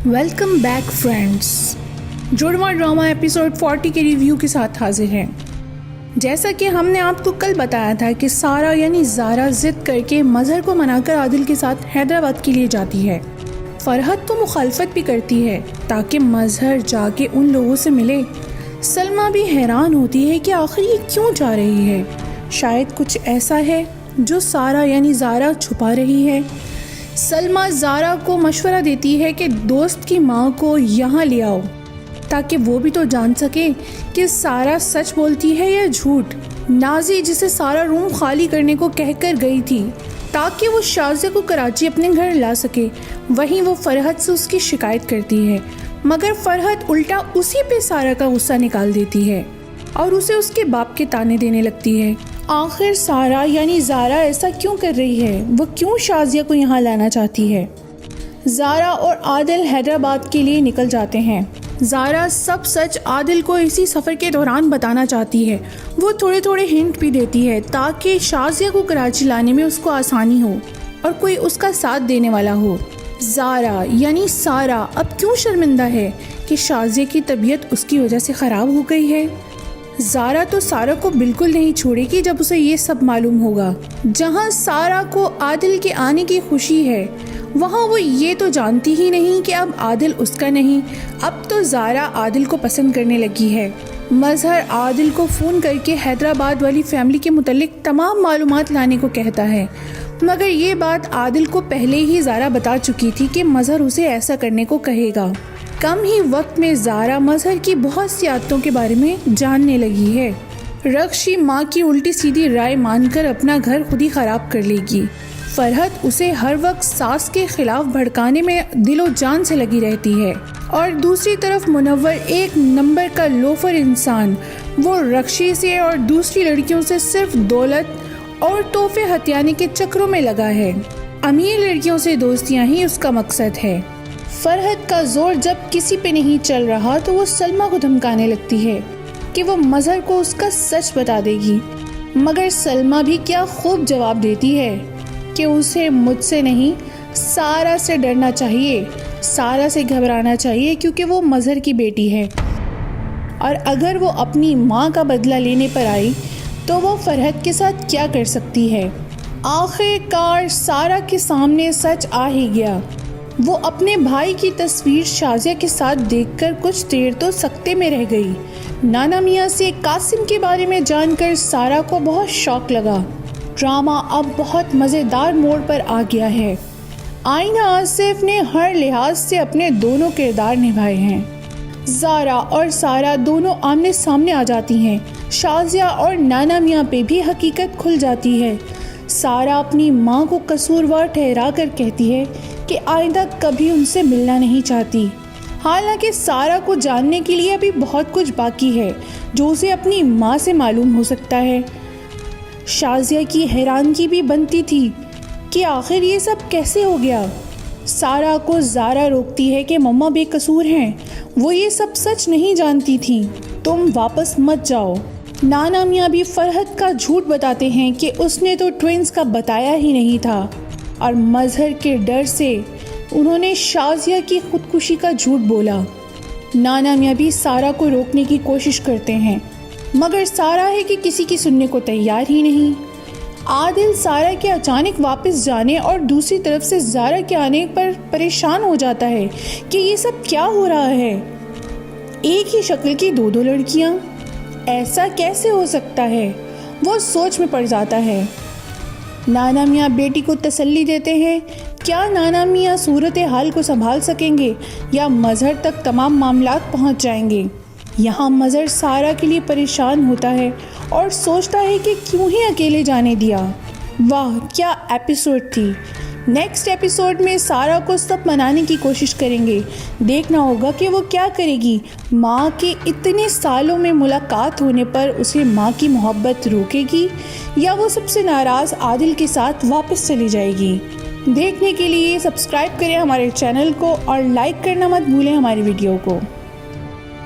Welcome back friends, جڑواں drama episode 40 کے review کے ساتھ حاضر ہیں۔ جیسا کہ ہم نے آپ کو کل بتایا تھا کہ سارا یعنی زارا ضد کر کے مظہر کو منا کر عادل کے ساتھ حیدرآباد کے لیے جاتی ہے۔ فرحت تو مخالفت بھی کرتی ہے تاکہ مظہر جا کے ان لوگوں سے ملے۔ سلمیٰ بھی حیران ہوتی ہے کہ آخر یہ کیوں جا رہی ہے، شاید کچھ ایسا ہے جو سارا یعنی زارا چھپا رہی ہے۔ سلمیٰ زارا کو مشورہ دیتی ہے کہ دوست کی ماں کو یہاں لے آؤ تاکہ وہ بھی تو جان سکے کہ سارا سچ بولتی ہے یا جھوٹ۔ نازی جسے سارا روم خالی کرنے کو کہہ کر گئی تھی تاکہ وہ شازیہ کو کراچی اپنے گھر لا سکے، وہیں وہ فرحت سے اس کی شکایت کرتی ہے، مگر فرحت الٹا اسی پہ سارا کا غصہ نکال دیتی ہے اور اسے اس کے باپ کے تانے دینے لگتی ہے۔ آخر سارا یعنی زارا ایسا کیوں کر رہی ہے؟ وہ کیوں شازیہ کو یہاں لانا چاہتی ہے؟ زارا اور عادل حیدرآباد کے لیے نکل جاتے ہیں۔ زارا سب سچ عادل کو اسی سفر کے دوران بتانا چاہتی ہے۔ وہ تھوڑے تھوڑے ہنٹ بھی دیتی ہے تاکہ شازیہ کو کراچی لانے میں اس کو آسانی ہو اور کوئی اس کا ساتھ دینے والا ہو۔ زارا یعنی سارا اب کیوں شرمندہ ہے کہ شازیہ کی طبیعت اس کی وجہ سے خراب ہو گئی ہے؟ زارا تو سارا کو بالکل نہیں چھوڑے گی جب اسے یہ سب معلوم ہوگا۔ جہاں سارا کو عادل کے آنے کی خوشی ہے، وہاں وہ یہ تو جانتی ہی نہیں کہ اب عادل اس کا نہیں۔ اب تو زارا عادل کو پسند کرنے لگی ہے۔ مظہر عادل کو فون کر کے حیدرآباد والی فیملی کے متعلق تمام معلومات لانے کو کہتا ہے، مگر یہ بات عادل کو پہلے ہی زارا بتا چکی تھی کہ مظہر اسے ایسا کرنے کو کہے گا۔ کم ہی وقت میں زارا مظہر کی بہت سی عادتوں کے بارے میں جاننے لگی ہے۔ رکشی ماں کی الٹی سیدھی رائے مان کر اپنا گھر خود ہی خراب کر لے گی۔ فرحت اسے ہر وقت ساس کے خلاف بھڑکانے میں دل و جان سے لگی رہتی ہے، اور دوسری طرف منور ایک نمبر کا لوفر انسان، وہ رکشی سے اور دوسری لڑکیوں سے صرف دولت اور تحفے ہتھیانے کے چکروں میں لگا ہے۔ امیر لڑکیوں سے دوستیاں ہی اس کا مقصد ہے۔ فرحت کا زور جب کسی پہ نہیں چل رہا تو وہ سلمیٰ کو دھمکانے لگتی ہے کہ وہ مظہر کو اس کا سچ بتا دے گی، مگر سلمیٰ بھی کیا خوب جواب دیتی ہے کہ اسے مجھ سے نہیں، سارا سے ڈرنا چاہیے، سارا سے گھبرانا چاہیے، کیونکہ وہ مظہر کی بیٹی ہے، اور اگر وہ اپنی ماں کا بدلہ لینے پر آئی تو وہ فرحت کے ساتھ کیا کر سکتی ہے۔ آخر کار سارا کے سامنے سچ آ ہی گیا۔ وہ اپنے بھائی کی تصویر شازیہ کے ساتھ دیکھ کر کچھ دیر تو سکتے میں رہ گئی۔ نانا میاں سے قاسم کے بارے میں جان کر سارا کو بہت شوق لگا۔ ڈرامہ اب بہت مزیدار موڑ پر آ گیا ہے۔ آئینہ آصف نے ہر لحاظ سے اپنے دونوں کردار نبھائے ہیں۔ زارا اور سارا دونوں آمنے سامنے آ جاتی ہیں۔ شازیہ اور نانا میاں پہ بھی حقیقت کھل جاتی ہے۔ سارا اپنی ماں کو قصوروار ٹھہرا کر کہتی ہے کہ آئندہ کبھی ان سے ملنا نہیں چاہتی، حالانکہ سارا کو جاننے کے لیے ابھی بہت کچھ باقی ہے جو اسے اپنی ماں سے معلوم ہو سکتا ہے۔ شازیہ کی حیرانگی بھی بنتی تھی کہ آخر یہ سب کیسے ہو گیا۔ سارا کو زارا روکتی ہے کہ مما بے قصور ہیں، وہ یہ سب سچ نہیں جانتی تھیں، تم واپس مت جاؤ۔ نانا میاں بھی فرحت کا جھوٹ بتاتے ہیں کہ اس نے تو ٹوئنز کا بتایا ہی نہیں تھا، اور مظہر کے ڈر سے انہوں نے شازیہ کی خودکشی کا جھوٹ بولا۔ نانا میاں بھی سارا کو روکنے کی کوشش کرتے ہیں، مگر سارا ہے کہ کسی کی سننے کو تیار ہی نہیں۔ عادل سارا کے اچانک واپس جانے اور دوسری طرف سے زارا کے آنے پر پریشان ہو جاتا ہے کہ یہ سب کیا ہو رہا ہے۔ ایک ہی شکل کی دو لڑکیاں، ایسا کیسے ہو سکتا ہے؟ وہ سوچ میں پڑ جاتا ہے۔ نانا میاں بیٹی کو تسلی دیتے ہیں۔ کیا نانا میاں صورتحال کو سنبھال سکیں گے یا مظہر تک تمام معاملات پہنچ جائیں گے؟ یہاں مظہر سارا کے لیے پریشان ہوتا ہے اور سوچتا ہے کہ کیوں ہی اکیلے جانے دیا۔ واہ کیا ایپیسوڈ تھی۔ نیکسٹ ایپیسوڈ میں سارا کو سب منانے کی کوشش کریں گے۔ دیکھنا ہوگا کہ وہ کیا کرے گی۔ ماں کے اتنے سالوں میں ملاقات ہونے پر اسے ماں کی محبت روکے گی یا وہ سب سے ناراض عادل کے ساتھ واپس چلی جائے گی۔ دیکھنے کے لیے سبسکرائب کریں ہمارے چینل کو اور لائک کرنا مت بھولیں ہماری ویڈیو کو۔